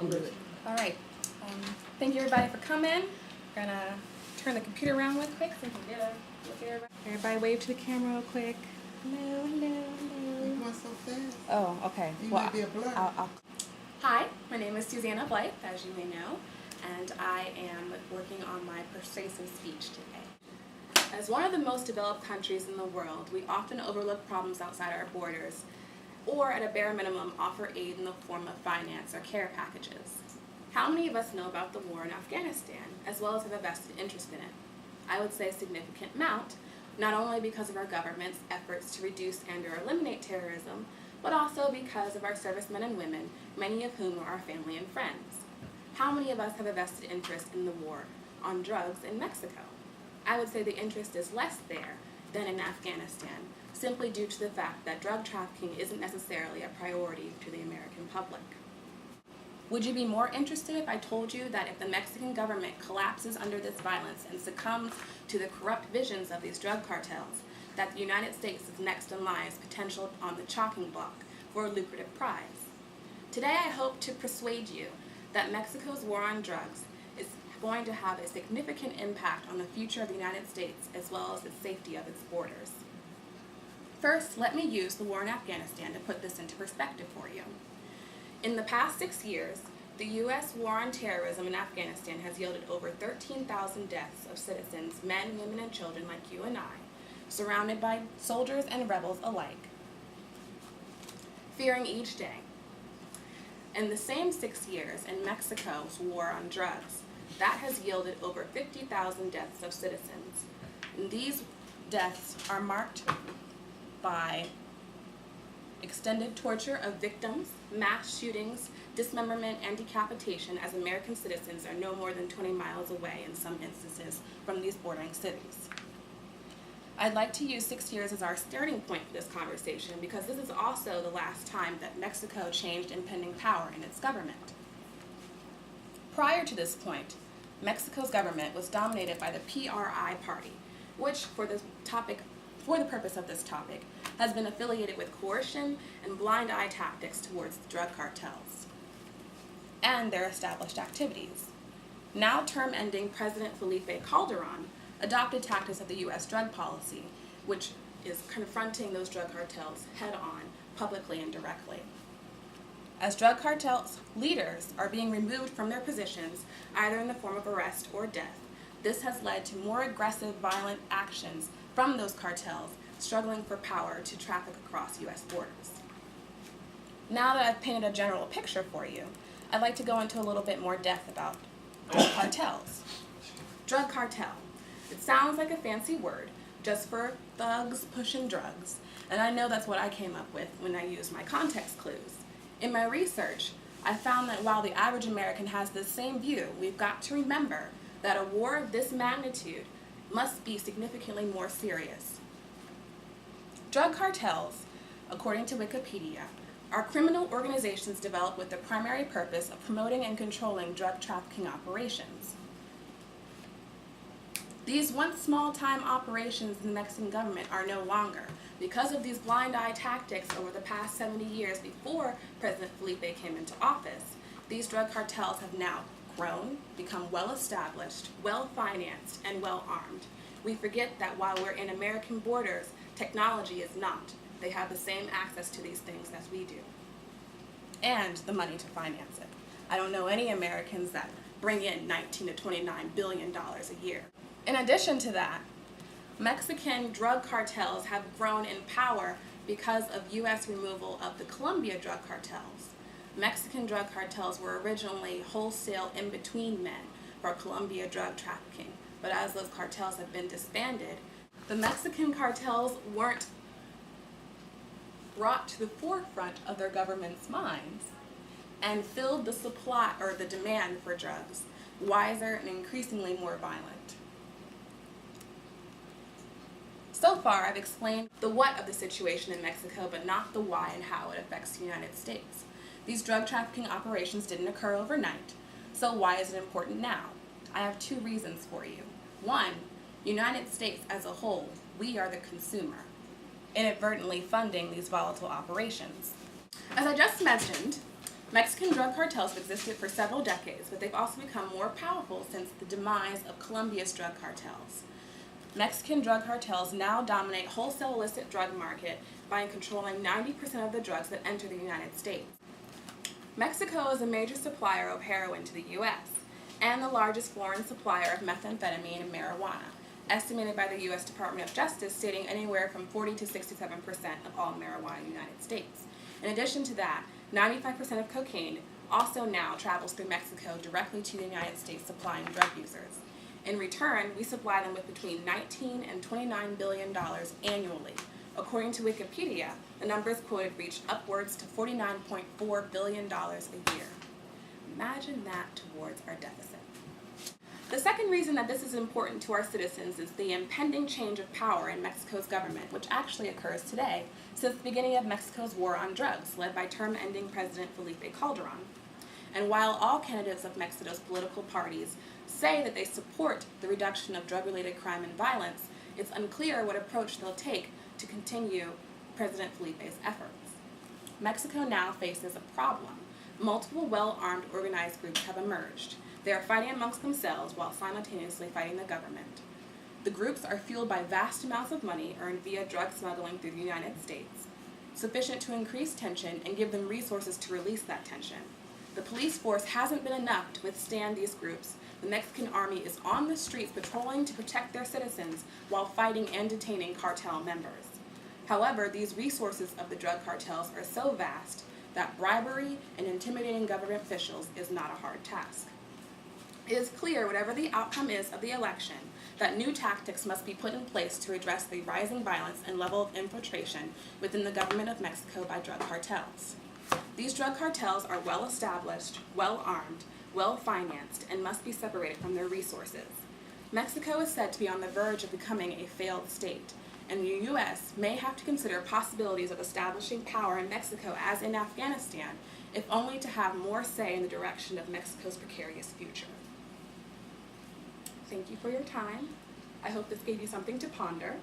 I'm good. All right. Thank you everybody for coming. We're gonna turn the computer around real quick so we can get a look at everybody. Everybody wave to the camera real quick. Hello, hello, hello. You're going so fast. Oh, okay. You might be a blur. Hi, my name is Susanna Blythe, as you may know, and I am working on my persuasive speech today. As one of the most developed countries in the world, we often overlook problems outside our borders, or at a bare minimum offer aid in the form of finance or care packages. How many of us know about the war in Afghanistan, as well as have a vested interest in it? I would say a significant amount, not only because of our government's efforts to reduce and or eliminate terrorism, but also because of our servicemen and women, many of whom are our family and friends. How many of us have a vested interest in the war on drugs in Mexico? I would say the interest is less there than in Afghanistan, simply due to the fact that drug trafficking isn't necessarily a priority to the American public. Would you be more interested if I told you that if the Mexican government collapses under this violence and succumbs to the corrupt visions of these drug cartels, that the United States is next in line as potential on the chopping block for a lucrative prize? Today I hope to persuade you that Mexico's war on drugs is going to have a significant impact on the future of the United States as well as the safety of its borders. First, let me use the war in Afghanistan to put this into perspective for you. In the past 6 years, the U.S. war on terrorism in Afghanistan has yielded over 13,000 deaths of citizens, men, women, and children like you and I, surrounded by soldiers and rebels alike, fearing each day. In the same 6 years in Mexico's war on drugs, that has yielded over 50,000 deaths of citizens. And these deaths are marked by extended torture of victims, mass shootings, dismemberment, and decapitation, as American citizens are no more than 20 miles away in some instances from these bordering cities. I'd like to use 6 years as our starting point for this conversation because this is also the last time that Mexico changed impending power in its government. Prior to this point, Mexico's government was dominated by the PRI party, which for the purpose of this topic, has been affiliated with coercion and blind eye tactics towards the drug cartels and their established activities. Now term-ending President Felipe Calderon adopted tactics of the U.S. drug policy, which is confronting those drug cartels head-on, publicly and directly. As drug cartels leaders are being removed from their positions, either in the form of arrest or death, this has led to more aggressive, violent actions from those cartels struggling for power to traffic across U.S. borders. Now that I've painted a general picture for you, I'd like to go into a little bit more depth about cartels. Drug cartel. It sounds like a fancy word, just for thugs pushing drugs, and I know that's what I came up with when I used my context clues. In my research, I found that while the average American has the same view, we've got to remember that a war of this magnitude must be significantly more serious. Drug cartels, according to Wikipedia, are criminal organizations developed with the primary purpose of promoting and controlling drug trafficking operations. These once small-time operations in the Mexican government are no longer. Because of these blind eye tactics over the past 70 years before President Felipe came into office, these drug cartels have now grown, become well-established, well-financed, and well-armed. We forget that while we're in American borders, technology is not. They have the same access to these things as we do, and the money to finance it. I don't know any Americans that bring in $19 to $29 billion a year. In addition to that, Mexican drug cartels have grown in power because of U.S. removal of the Colombia drug cartels. Mexican drug cartels were originally wholesale in-between men for Colombia drug trafficking, but as those cartels have been disbanded, the Mexican cartels weren't brought to the forefront of their government's minds and filled the supply or the demand for drugs, wiser and increasingly more violent. So far, I've explained the what of the situation in Mexico, but not the why and how it affects the United States. These drug trafficking operations didn't occur overnight, so why is it important now? I have two reasons for you. One, United States as a whole, we are the consumer, inadvertently funding these volatile operations. As I just mentioned, Mexican drug cartels have existed for several decades, but they've also become more powerful since the demise of Colombia's drug cartels. Mexican drug cartels now dominate wholesale illicit drug market by controlling 90% of the drugs that enter the United States. Mexico is a major supplier of heroin to the U.S. and the largest foreign supplier of methamphetamine and marijuana, estimated by the U.S. Department of Justice stating anywhere from 40 to 67% of all marijuana in the United States. In addition to that, 95% of cocaine also now travels through Mexico directly to the United States, supplying drug users. In return, we supply them with between $19 and $29 billion annually. According to Wikipedia, the numbers quoted reach upwards to $49.4 billion a year. Imagine that towards our deficit. The second reason that this is important to our citizens is the impending change of power in Mexico's government, which actually occurs today, since the beginning of Mexico's war on drugs, led by term-ending President Felipe Calderon. And while all candidates of Mexico's political parties say that they support the reduction of drug-related crime and violence, it's unclear what approach they'll take to continue President Felipe's efforts. Mexico now faces a problem. Multiple well-armed organized groups have emerged. They are fighting amongst themselves while simultaneously fighting the government. The groups are fueled by vast amounts of money earned via drug smuggling through the United States, sufficient to increase tension and give them resources to release that tension. The police force hasn't been enough to withstand these groups. The Mexican army is on the streets patrolling to protect their citizens while fighting and detaining cartel members. However, these resources of the drug cartels are so vast that bribery and intimidating government officials is not a hard task. It is clear, whatever the outcome is of the election, that new tactics must be put in place to address the rising violence and level of infiltration within the government of Mexico by drug cartels. These drug cartels are well-established, well-armed, well-financed, and must be separated from their resources. Mexico is said to be on the verge of becoming a failed state, and the U.S. may have to consider possibilities of establishing power in Mexico as in Afghanistan, if only to have more say in the direction of Mexico's precarious future. Thank you for your time. I hope this gave you something to ponder.